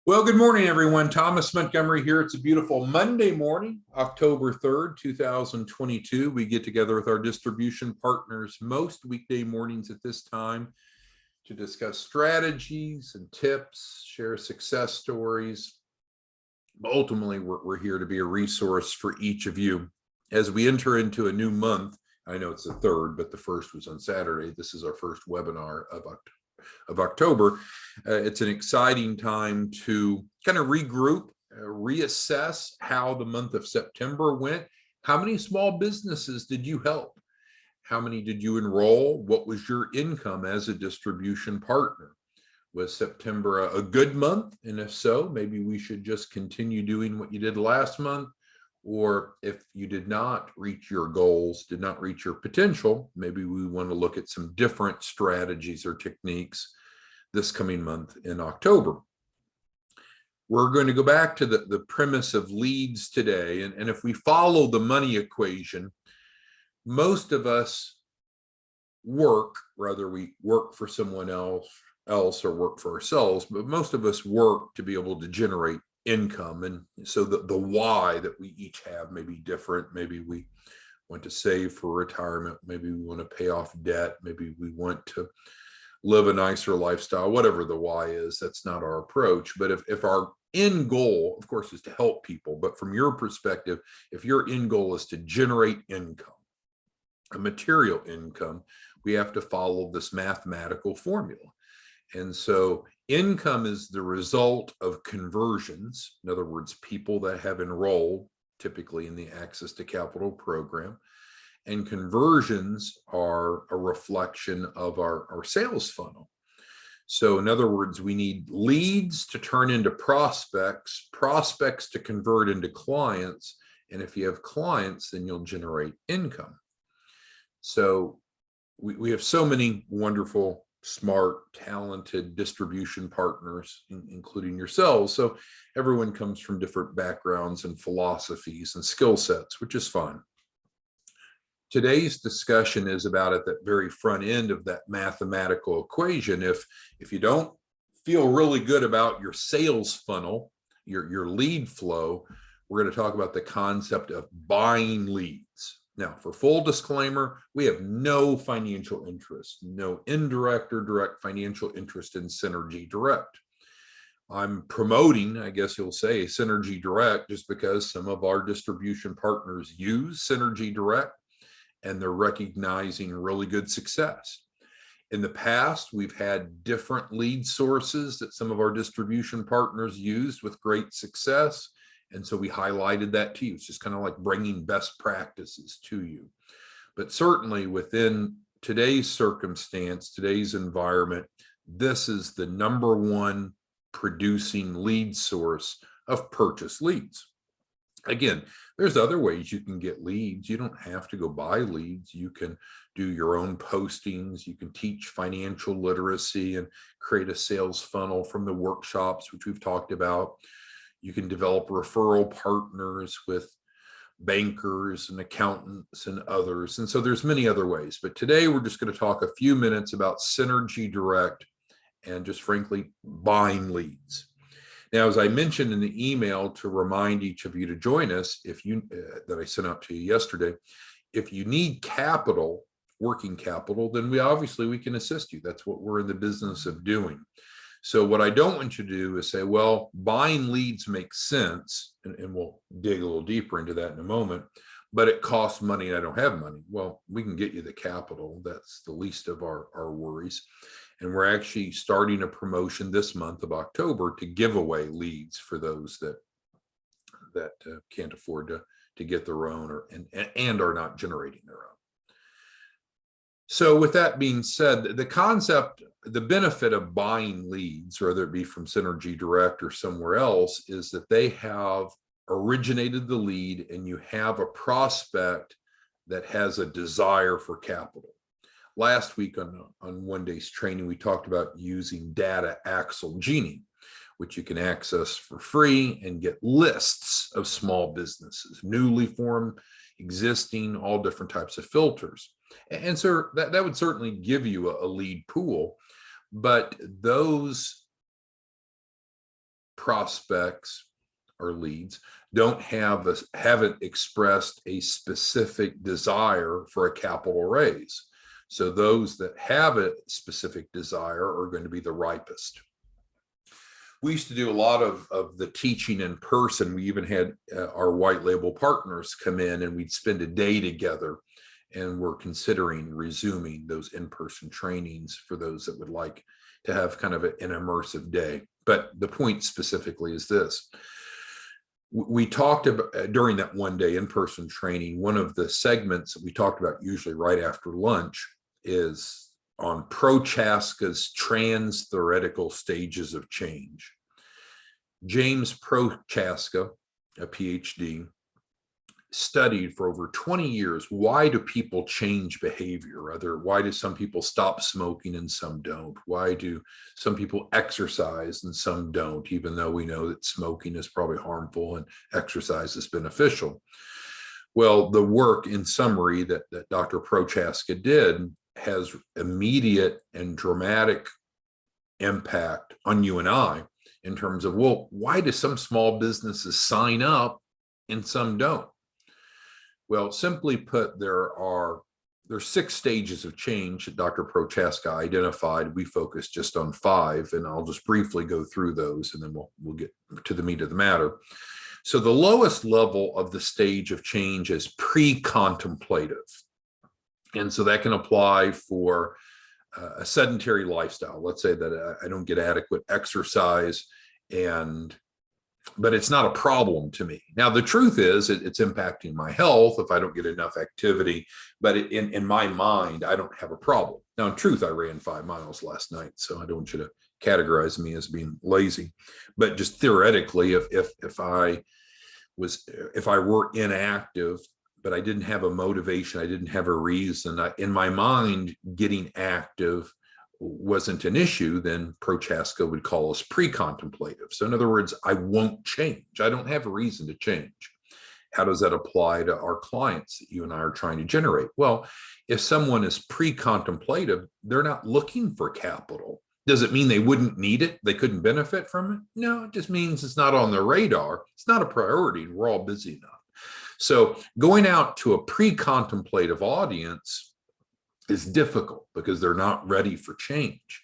Well, good morning, everyone. Thomas Montgomery here. It's a beautiful Monday morning, October 3rd, 2022. We get together with our distribution partners most weekday mornings at this time to discuss strategies and tips, share success stories. Ultimately, we're here to be a resource for each of you. As we enter into a new month, I know it's the 3rd, but the 1st was on Saturday. This is our first webinar of October. It's an exciting time to kind of regroup, reassess how the month of September went. How many small businesses did you help? How many did you enroll? What was your income as a distribution partner? Was September a good month? And if so, maybe we should just continue doing what you did last month. Or if you did not reach your goals, did not reach your potential, maybe we want to look at some different strategies or techniques this coming month in October. We're going to go back to the premise of leads today. And if we follow the money equation, most of us work, whether we work for someone else or work for ourselves, but most of us work to be able to generate income. And so the why that we each have may be different. Maybe we want to save for retirement. Maybe we want to pay off debt. Maybe we want to live a nicer lifestyle, whatever the why is. That's not our approach. But if our end goal, of course, is to help people, but from your perspective, if your end goal is to generate income, a material income, we have to follow this mathematical formula. And so income is the result of conversions. In other words, people that have enrolled, typically in the Access to Capital program. And conversions are a reflection of our sales funnel. So in other words, we need leads to turn into prospects, prospects to convert into clients. And if you have clients, then you'll generate income. So we have so many wonderful, smart, talented distribution partners, including yourselves. So everyone comes from different backgrounds and philosophies and skill sets, which is fun. Today's discussion is about at that very front end of that mathematical equation. If you don't feel really good about your sales funnel, your lead flow, we're going to talk about the concept of buying leads. Now, for full disclaimer, we have no financial interest, no indirect or direct financial interest in Synergy Direct. I'm promoting, I guess you'll say, Synergy Direct just because some of our distribution partners use Synergy Direct and they're recognizing really good success. In the past, we've had different lead sources that some of our distribution partners used with great success. And so we highlighted that to you. It's just kind of like bringing best practices to you. But certainly within today's circumstance, today's environment, this is the #1 producing lead source of purchase leads. Again, there's other ways you can get leads. You don't have to go buy leads. You can do your own postings. You can teach financial literacy and create a sales funnel from the workshops, which we've talked about. You can develop referral partners with bankers and accountants and others. And so there's many other ways. But today we're just going to talk a few minutes about Synergy Direct and just frankly buying leads. Now, as I mentioned in the email to remind each of you to join us, if you that I sent out to you yesterday, if you need capital, working capital, then we can assist you. That's what we're in the business of doing. So what I don't want you to do is say, well, buying leads makes sense, and we'll dig a little deeper into that in a moment, but it costs money and I don't have money. Well, we can get you the capital. That's the least of our worries. And we're actually starting a promotion this month of October to give away leads for those that can't afford to get their own and are not generating their own. So with that being said, the concept, the benefit of buying leads, whether it be from Synergy Direct or somewhere else, is that they have originated the lead and you have a prospect that has a desire for capital. Last week on one day's training, we talked about using data Axle Genie, which you can access for free and get lists of small businesses, newly formed, existing, all different types of filters. And so that would certainly give you a lead pool, but those prospects or leads haven't expressed a specific desire for a capital raise. So those that have a specific desire are going to be the ripest. We used to do a lot of the teaching in person. We even had our white label partners come in, and we'd spend a day together, and we're considering resuming those in-person trainings for those that would like to have kind of an immersive day. But the point specifically is this. We talked about during that one day in-person training, one of the segments that we talked about usually right after lunch is on Prochaska's trans-theoretical stages of change. James Prochaska, a PhD, studied for over 20 years, why do people change behavior? Why do some people stop smoking and some don't? Why do some people exercise and some don't, even though we know that smoking is probably harmful and exercise is beneficial? Well, the work in summary that Dr. Prochaska did has immediate and dramatic impact on you and I in terms of, well, why do some small businesses sign up and some don't? Well, simply put, there's 6 stages of change that Dr. Prochaska identified. We focused just on 5, and I'll just briefly go through those, and then we'll get to the meat of the matter. So the lowest level of the stage of change is pre-contemplative. And so that can apply for a sedentary lifestyle. Let's say that I don't get adequate exercise, but it's not a problem to me. Now, the truth is it's impacting my health if I don't get enough activity, but in my mind, I don't have a problem. Now, in truth, I ran 5 miles last night, so I don't want you to categorize me as being lazy. But just theoretically, if I were inactive, but I didn't have a motivation, I didn't have a reason, in my mind, getting active wasn't an issue, then Prochaska would call us pre-contemplative. So in other words, I won't change. I don't have a reason to change. How does that apply to our clients that you and I are trying to generate? Well, if someone is pre-contemplative, they're not looking for capital. Does it mean they wouldn't need it? They couldn't benefit from it? No, it just means it's not on their radar. It's not a priority, and we're all busy enough. So going out to a pre-contemplative audience is difficult because they're not ready for change.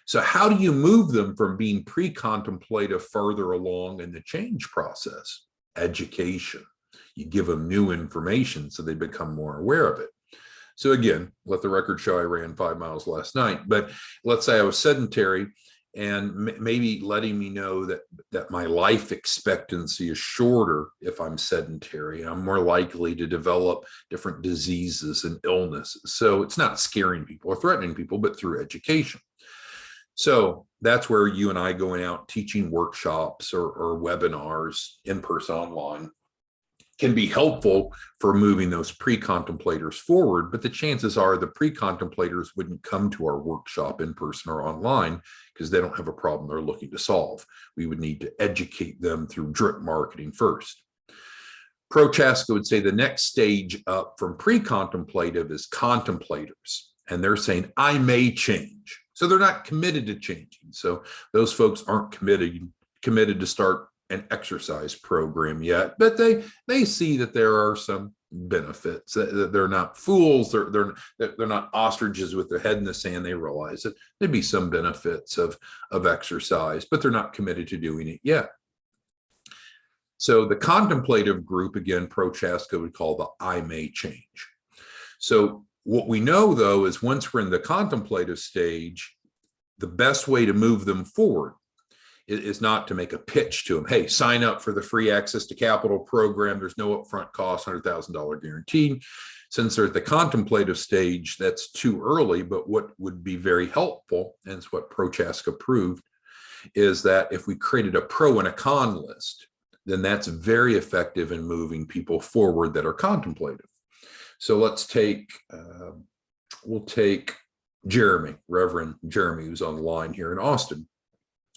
So how do you move them from being pre-contemplative further along in the change process? Education. You give them new information so they become more aware of it. So again, let the record show I ran 5 miles last night, but let's say I was sedentary, and maybe letting me know that my life expectancy is shorter if I'm sedentary. I'm more likely to develop different diseases and illnesses. So it's not scaring people or threatening people, but through education. So that's where you and I going out teaching workshops or webinars, in person, online, can be helpful for moving those pre-contemplators forward, but the chances are the pre-contemplators wouldn't come to our workshop in person or online because they don't have a problem they're looking to solve. We would need to educate them through drip marketing first. Prochaska would say the next stage up from pre-contemplative is contemplators, and they're saying, I may change. So they're not committed to changing. So those folks aren't committed to start an exercise program yet, but they see that there are some benefits. They're not fools. They're not ostriches with their head in the sand. They realize that there'd be some benefits of exercise, but they're not committed to doing it yet. So the contemplative group, again, Prochaska would call the I may change. So what we know, though, is once we're in the contemplative stage, the best way to move them forward is not to make a pitch to them. Hey, sign up for the free access to capital program. There's no upfront cost, $100,000 guarantee. Since they're at the contemplative stage, that's too early. But what would be very helpful, and it's what Prochaska proved, is that if we created a pro and a con list, then that's very effective in moving people forward that are contemplative. So let's take, we'll take Jeremy, Reverend Jeremy, who's on the line here in Austin.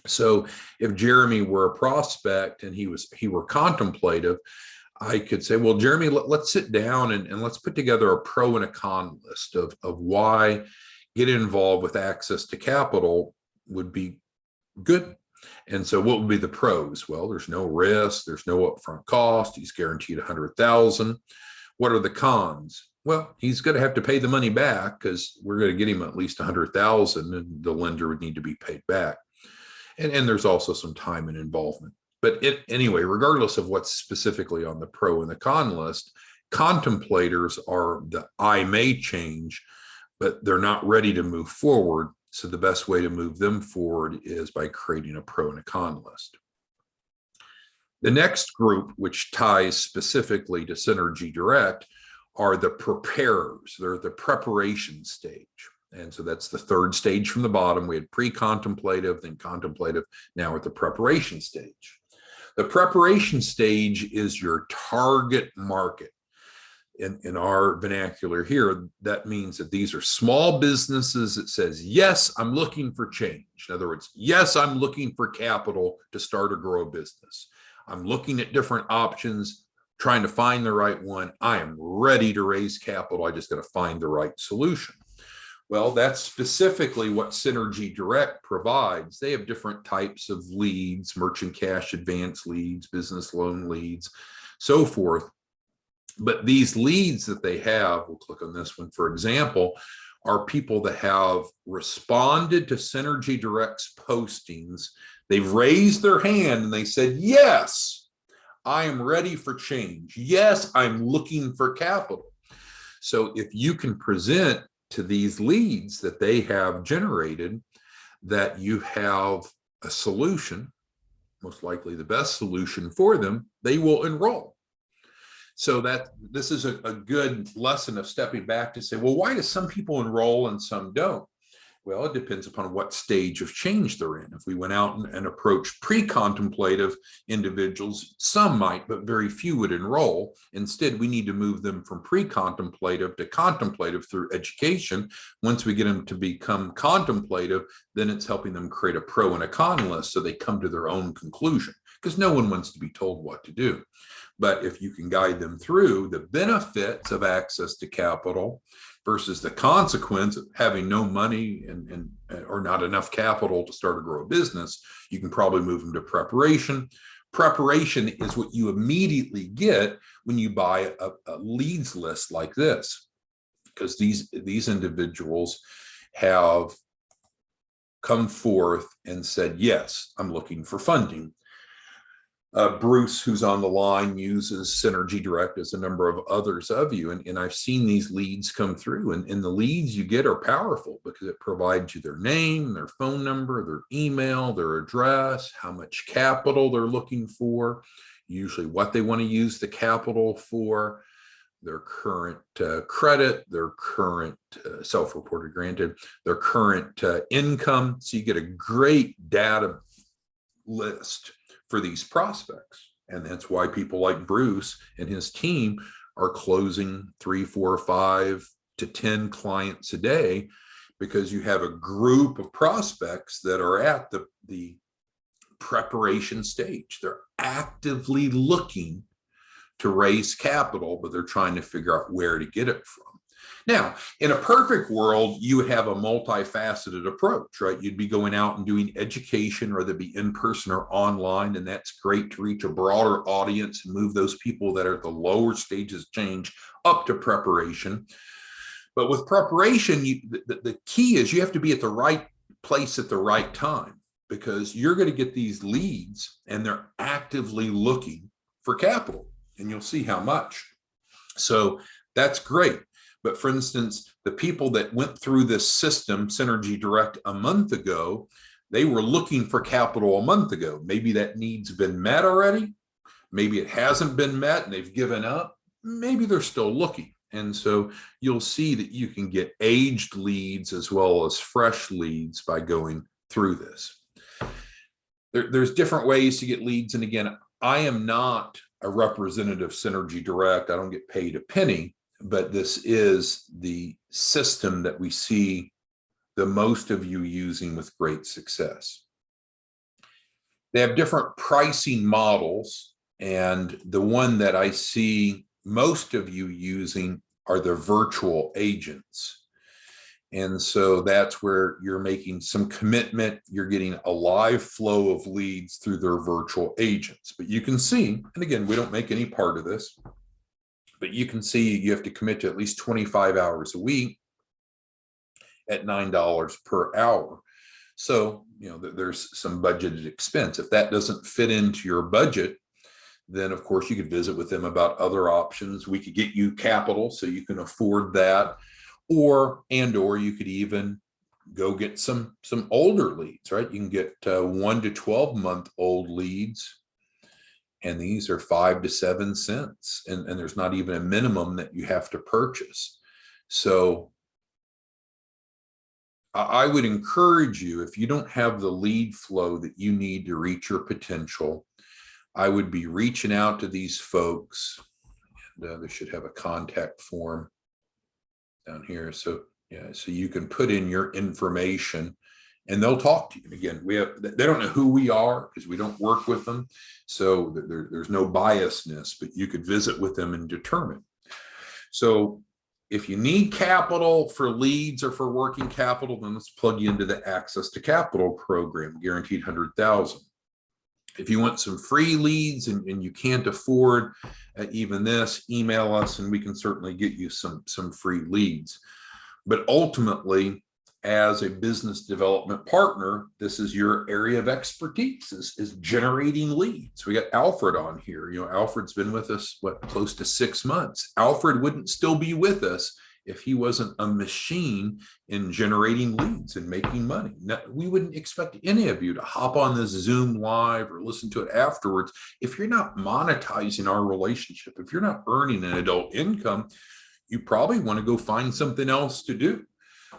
So if Jeremy were a prospect and he were contemplative, I could say, well, Jeremy, let's sit down and let's put together a pro and a con list of why getting involved with access to capital would be good. And so what would be the pros? Well, there's no risk, there's no upfront cost, he's guaranteed 100,000. What are the cons? Well, he's going to have to pay the money back because we're going to get him at least 100,000 and the lender would need to be paid back. And there's also some time and involvement. But anyway, regardless of what's specifically on the pro and the con list, contemplators are the I may change, but they're not ready to move forward. So the best way to move them forward is by creating a pro and a con list. The next group, which ties specifically to Synergy Direct, are the preparers. They're the preparation stage. And so that's the third stage from the bottom. We had pre-contemplative, then contemplative. Now we're at the preparation stage. The preparation stage is your target market. In our vernacular here, that means that these are small businesses that says, yes, I'm looking for change. In other words, yes, I'm looking for capital to start or grow a business. I'm looking at different options, trying to find the right one. I am ready to raise capital. I just got to find the right solution. Well, that's specifically what Synergy Direct provides. They have different types of leads, merchant cash advance leads, business loan leads, so forth. But these leads that they have, we'll click on this one, for example, are people that have responded to Synergy Direct's postings. They've raised their hand and they said, yes, I am ready for change. Yes, I'm looking for capital. So if you can present to these leads that they have generated that you have a solution, most likely the best solution for them, they will enroll. So that this is a good lesson of stepping back to say, well, why do some people enroll and some don't? Well, it depends upon what stage of change they're in. If we went out and approached pre-contemplative individuals, some might, but very few would enroll. Instead, we need to move them from pre-contemplative to contemplative through education. Once we get them to become contemplative, then it's helping them create a pro and a con list so they come to their own conclusion, because no one wants to be told what to do. But if you can guide them through the benefits of access to capital versus the consequence of having no money or not enough capital to start or grow a business, you can probably move them to preparation. Preparation is what you immediately get when you buy a leads list like this, because these individuals have come forth and said, yes, I'm looking for funding. Bruce, who's on the line, uses Synergy Direct, as a number of others of you. And I've seen these leads come through, and the leads you get are powerful because it provides you their name, their phone number, their email, their address, how much capital they're looking for, usually what they want to use the capital for, their current credit, their current self-reported granted, their current income. So you get a great data list for these prospects. And that's why people like Bruce and his team are closing 3, 4, 5 to 10 clients a day, because you have a group of prospects that are at the preparation stage. They're actively looking to raise capital, but they're trying to figure out where to get it from. Now, in a perfect world, you would have a multifaceted approach, right? You'd be going out and doing education, whether it be in person or online, and that's great to reach a broader audience and move those people that are at the lower stages of change up to preparation. But with preparation, the key is you have to be at the right place at the right time, because you're going to get these leads and they're actively looking for capital, and you'll see how much. So that's great. But for instance, the people that went through this system, Synergy Direct, a month ago, they were looking for capital a month ago. Maybe that need's been met already. Maybe it hasn't been met and they've given up. Maybe they're still looking. And so you'll see that you can get aged leads as well as fresh leads by going through this. There's different ways to get leads. And again, I am not a representative of Synergy Direct. I don't get paid a penny. But this is the system that we see the most of you using with great success. They have different pricing models, and the one that I see most of you using are the virtual agents. And so that's where you're making some commitment. You're getting a live flow of leads through their virtual agents. But you can see, and again, we don't make any part of this, but you can see you have to commit to at least 25 hours a week at $9 per hour. So, there's some budgeted expense. If that doesn't fit into your budget, then of course you could visit with them about other options. We could get you capital so you can afford that, or you could even go get some older leads, right? You can get 1 to 12 month old leads, and these are 5 to 7 cents, and there's not even a minimum that you have to purchase. So I would encourage you, if you don't have the lead flow that you need to reach your potential, I would be reaching out to these folks. And they should have a contact form down here. So so you can put in your information and they'll talk to you. And again, they don't know who we are because we don't work with them. So there's no biasness, but you could visit with them and determine. So if you need capital for leads or for working capital, then let's plug you into the Access to Capital program, guaranteed 100,000. If you want some free leads and you can't afford even this, email us and we can certainly get you some free leads. But ultimately, as a business development partner, this is your area of expertise, is generating leads. We got Alfred on here. Alfred's been with us, close to 6 months. Alfred wouldn't still be with us if he wasn't a machine in generating leads and making money. Now, we wouldn't expect any of you to hop on this Zoom live or listen to it afterwards if you're not monetizing our relationship. If you're not earning an adult income, you probably want to go find something else to do.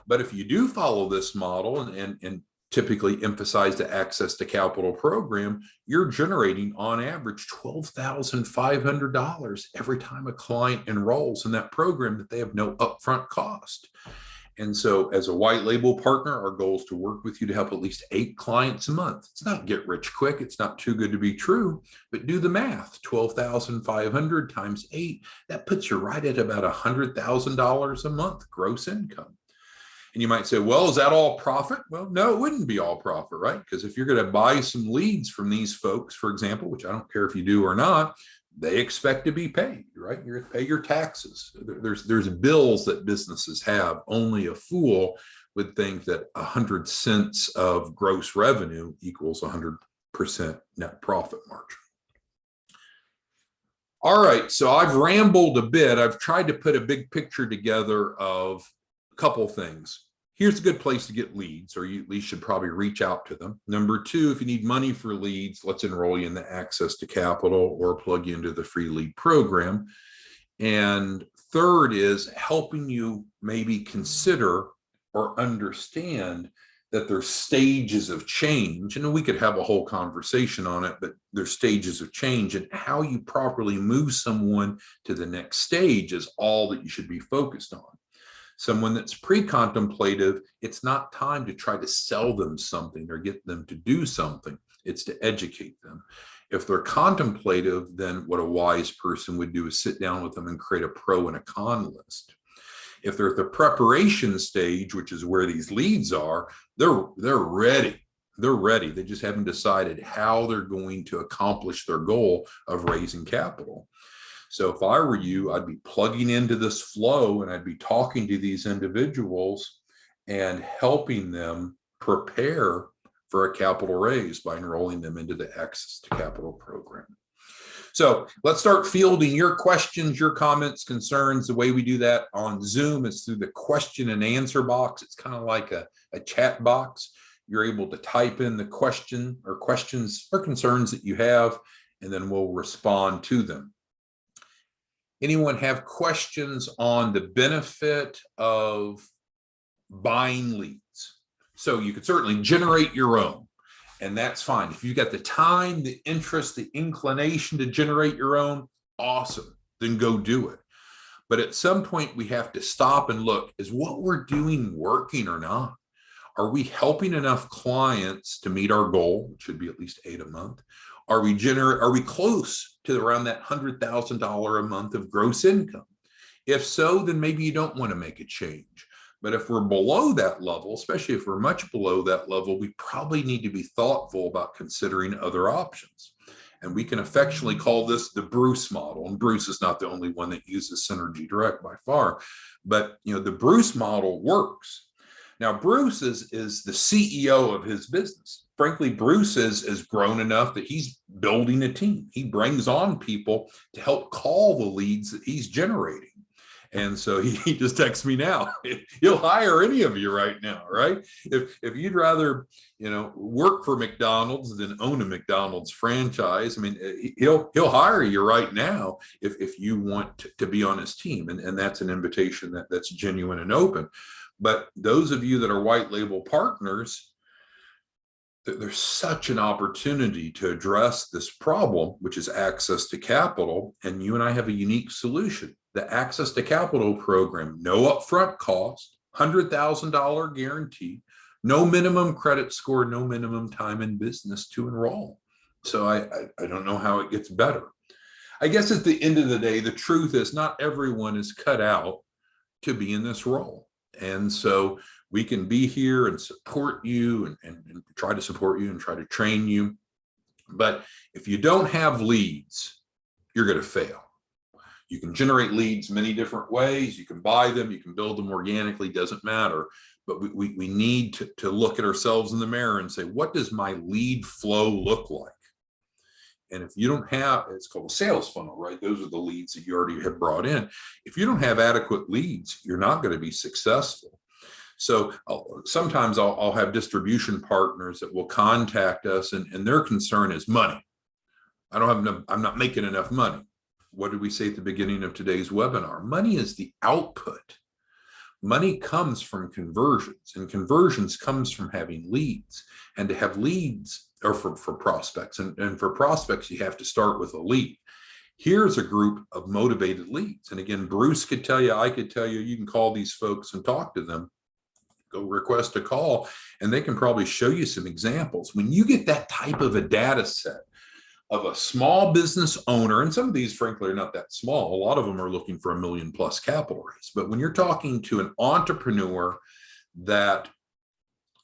But if you do follow this model and typically emphasize the Access to Capital program, you're generating on average $12,500 every time a client enrolls in that program that they have no upfront cost. And so as a white label partner, our goal is to work with you to help at least 8 clients a month. It's not get rich quick. It's not too good to be true, but do the math. 12,500 times 8, that puts you right at about $100,000 a month gross income. And you might say, well, is that all profit? Well, no, it wouldn't be all profit, right? Because if you're going to buy some leads from these folks, for example, which I don't care if you do or not, they expect to be paid, right? You're going to pay your taxes. There's bills that businesses have. Only a fool would think that 100 cents of gross revenue equals 100% net profit margin. All right, so I've rambled a bit. I've tried to put a big picture together of a couple things. Here's a good place to get leads, or you at least should probably reach out to them. Number 2, if you need money for leads, let's enroll you in the Access to Capital or plug you into the free lead program. And third is helping you maybe consider or understand that there's stages of change. And we could have a whole conversation on it, but there's stages of change, and how you properly move someone to the next stage is all that you should be focused on. Someone that's pre-contemplative, it's not time to try to sell them something or get them to do something. It's to educate them. If they're contemplative, then what a wise person would do is sit down with them and create a pro and a con list. If they're at the preparation stage, which is where these leads are, they're ready. They're ready. They just haven't decided how they're going to accomplish their goal of raising capital. So if I were you, I'd be plugging into this flow and I'd be talking to these individuals and helping them prepare for a capital raise by enrolling them into the Access to Capital program. So let's start fielding your questions, your comments, concerns. The way we do that on Zoom is through the question and answer box. It's kind of like a chat box. You're able to type in the question or questions or concerns that you have, and then we'll respond to them. Anyone have questions on the benefit of buying leads? So you could certainly generate your own, and that's fine. If you've got the time, the interest, the inclination to generate your own, awesome, then go do it. But at some point we have to stop and look, is what we're doing working or not? Are we helping enough clients to meet our goal, which should be at least 8 a month? Are we close to around that $100,000 a month of gross income? If so, then maybe you don't want to make a change. But if we're below that level, especially if we're much below that level, we probably need to be thoughtful about considering other options. And we can affectionately call this the Bruce model. And Bruce is not the only one that uses Synergy Direct by far. But the Bruce model works. Now, Bruce is the CEO of his business. Frankly, Bruce is grown enough that he's building a team. He brings on people to help call the leads that he's generating. And so he just texts me now. He'll hire any of you right now, right? If you'd rather, work for McDonald's than own a McDonald's franchise, I mean, he'll hire you right now if you want to be on his team. And that's an invitation that's genuine and open. But those of you that are white label partners, there's such an opportunity to address this problem, which is access to capital. And you and I have a unique solution. The Access to Capital program, no upfront cost, $100,000 guarantee, no minimum credit score, no minimum time in business to enroll. So I don't know how it gets better. I guess at the end of the day, the truth is not everyone is cut out to be in this role. And so we can be here and support you and try to support you and try to train you. But if you don't have leads, you're going to fail. You can generate leads many different ways. You can buy them. You can build them organically. Doesn't matter. But we need to look at ourselves in the mirror and say, what does my lead flow look like? And if you don't have, it's called a sales funnel, right? Those are the leads that you already have brought in. If you don't have adequate leads, you're not going to be successful. So sometimes I'll have distribution partners that will contact us and their concern is money. I'm not making enough money. What did we say at the beginning of today's webinar? Money is the output. Money comes from conversions, and conversions comes from having leads. And to have leads, or for prospects, and for prospects, you have to start with a lead. Here's a group of motivated leads. And again, Bruce could tell you, I could tell you, you can call these folks and talk to them. Go request a call, and they can probably show you some examples. When you get that type of a data set of a small business owner, and some of these, frankly, are not that small. A lot of them are looking for $1 million+ capital raise. But when you're talking to an entrepreneur that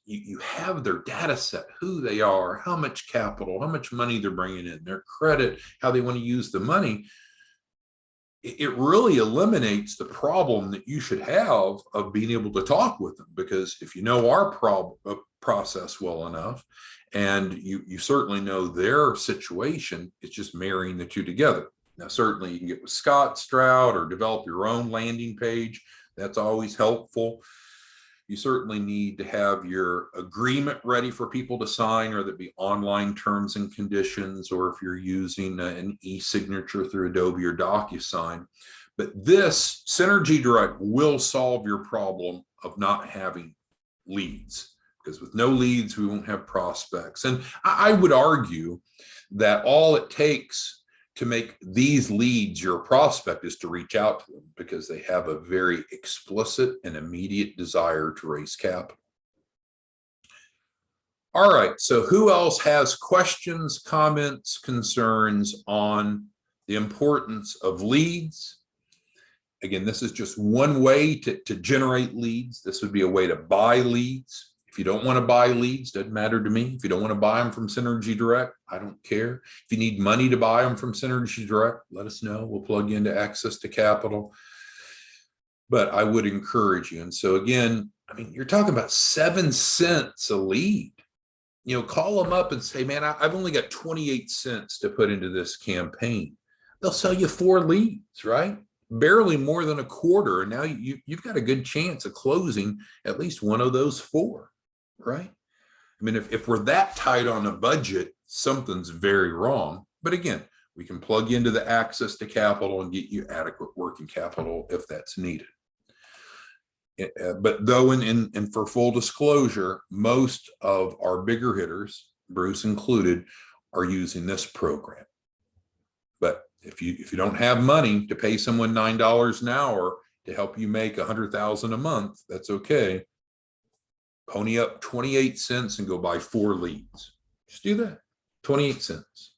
you have their data set, who they are, how much capital, how much money they're bringing in, their credit, how they want to use the money, it really eliminates the problem that you should have of being able to talk with them. Because if you know our process well enough, and you certainly know their situation, it's just marrying the two together. Now, certainly you can get with Scott Stroud or develop your own landing page. That's always helpful. You certainly need to have your agreement ready for people to sign, or that be online terms and conditions, or if you're using an e-signature through Adobe or DocuSign. But this Synergy Direct will solve your problem of not having leads. Because with no leads, we won't have prospects. And I would argue that all it takes to make these leads your prospect is to reach out to them, because they have a very explicit and immediate desire to raise capital. All right, so who else has questions, comments, concerns on the importance of leads? Again, this is just one way to generate leads. This would be a way to buy leads. If you don't want to buy leads, doesn't matter to me. If you don't want to buy them from Synergy Direct, I don't care. If you need money to buy them from Synergy Direct, let us know. We'll plug you into Access to Capital. But I would encourage you. And so again, I mean, you're talking about 7 cents a lead. Call them up and say, man, I've only got 28 cents to put into this campaign. They'll sell you 4 leads, right? Barely more than a quarter. And now you've got a good chance of closing at least one of those 4. Right? I mean, if we're that tight on a budget, something's very wrong. But again, we can plug into the Access to Capital and get you adequate working capital if that's needed. But though, and for full disclosure, most of our bigger hitters, Bruce included, are using this program. But if you don't have money to pay someone $9 an hour to help you make $100,000 a month, that's okay. Pony up 28 cents and go buy 4 leads. Just do that. 28 cents.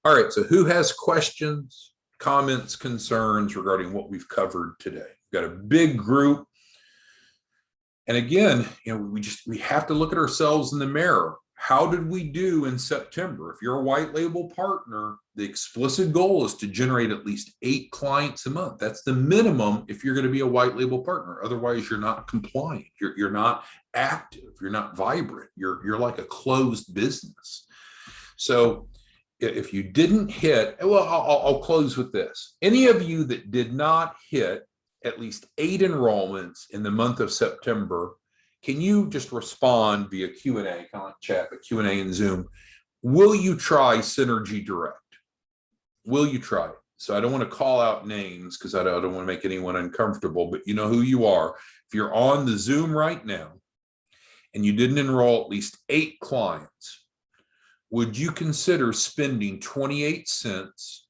All right. So who has questions, comments, concerns regarding what we've covered today? We've got a big group. And again, we have to look at ourselves in the mirror. How did we do in September? If you're a white label partner, the explicit goal is to generate at least 8 clients a month. That's the minimum if you're going to be a white label partner. Otherwise, you're not compliant. You're not active. You're not vibrant. You're like a closed business. So if you didn't hit, well, I'll close with this. Any of you that did not hit at least 8 enrollments in the month of September, can you just respond via Q&A, kind of like chat, but Q&A in Zoom? Will you try Synergy Direct? Will you try it? So I don't want to call out names because I don't want to make anyone uncomfortable, but you know who you are. If you're on the Zoom right now and you didn't enroll at least 8 clients, would you consider spending 28 cents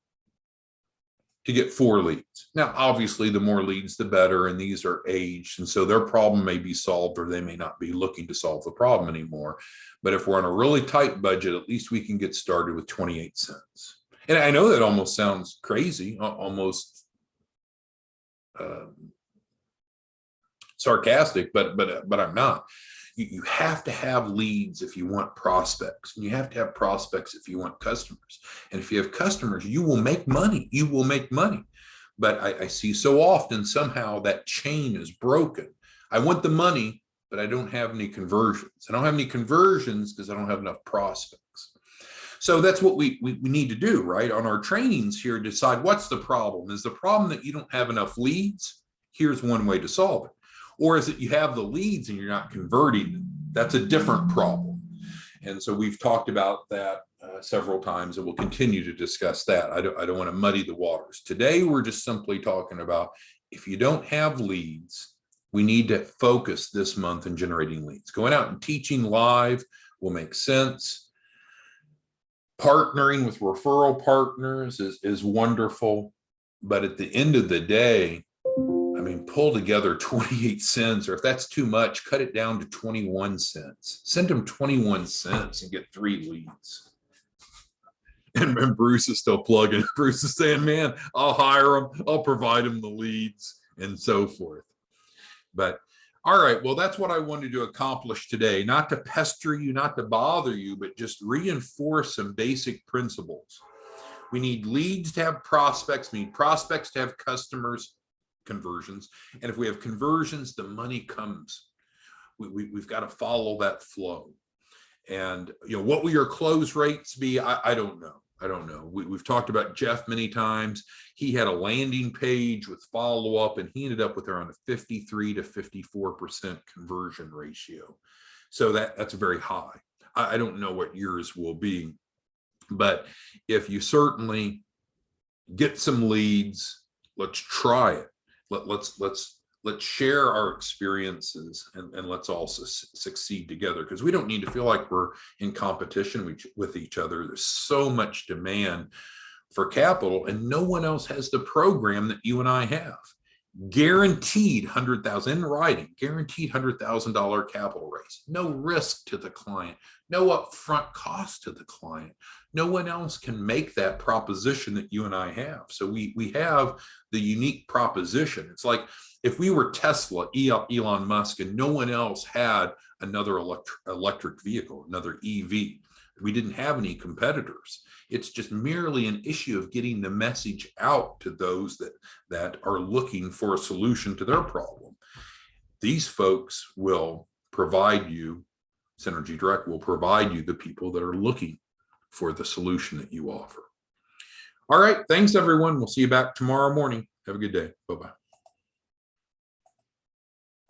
to get 4 leads? Now, obviously, the more leads, the better, and these are aged, and so their problem may be solved, or they may not be looking to solve the problem anymore. But if we're on a really tight budget, at least we can get started with 28 cents. And I know that almost sounds crazy, almost sarcastic, but I'm not. You have to have leads if you want prospects, and you have to have prospects if you want customers. And if you have customers, you will make money. You will make money. But I see so often somehow that chain is broken. I want the money, but I don't have any conversions. I don't have any conversions because I don't have enough prospects. So that's what we need to do, right? On our trainings here, decide what's the problem. Is the problem that you don't have enough leads? Here's one way to solve it. Or is it you have the leads and you're not converting them? That's a different problem. And so we've talked about that several times, and we'll continue to discuss that. I don't want to muddy the waters. Today, we're just simply talking about if you don't have leads, we need to focus this month in generating leads. Going out and teaching live will make sense. Partnering with referral partners is wonderful. But at the end of the day, I mean, pull together 28 cents, or if that's too much, cut it down to 21 cents. Send them 21 cents and get 3 leads. And Bruce is still plugging. Bruce is saying, man, I'll hire them. I'll provide them the leads and so forth. But all right, well, that's what I wanted to accomplish today. Not to pester you, not to bother you, but just reinforce some basic principles. We need leads to have prospects. We need prospects to have customers, conversions. And if we have conversions, the money comes. We've got to follow that flow. And what will your close rates be? I don't know. I don't know. We've talked about Jeff many times. He had a landing page with follow-up, and he ended up with around a 53 to 54% conversion ratio. So that's very high. I don't know what yours will be, but if you certainly get some leads, let's try it. Let's share our experiences, and let's also succeed together, because we don't need to feel like we're in competition with each other. There's so much demand for capital, and no one else has the program that you and I have. Guaranteed $100,000 in writing, guaranteed $100,000 capital raise, no risk to the client, no upfront cost to the client. No one else can make that proposition that you and I have. So we have the unique proposition. It's like if we were Tesla, Elon Musk, and no one else had another electric vehicle, another EV. We didn't have any competitors. It's just merely an issue of getting the message out to those that are looking for a solution to their problem. These folks will provide you, Synergy Direct will provide you the people that are looking for the solution that you offer. All right, thanks everyone. We'll see you back tomorrow morning. Have a good day. Bye-bye.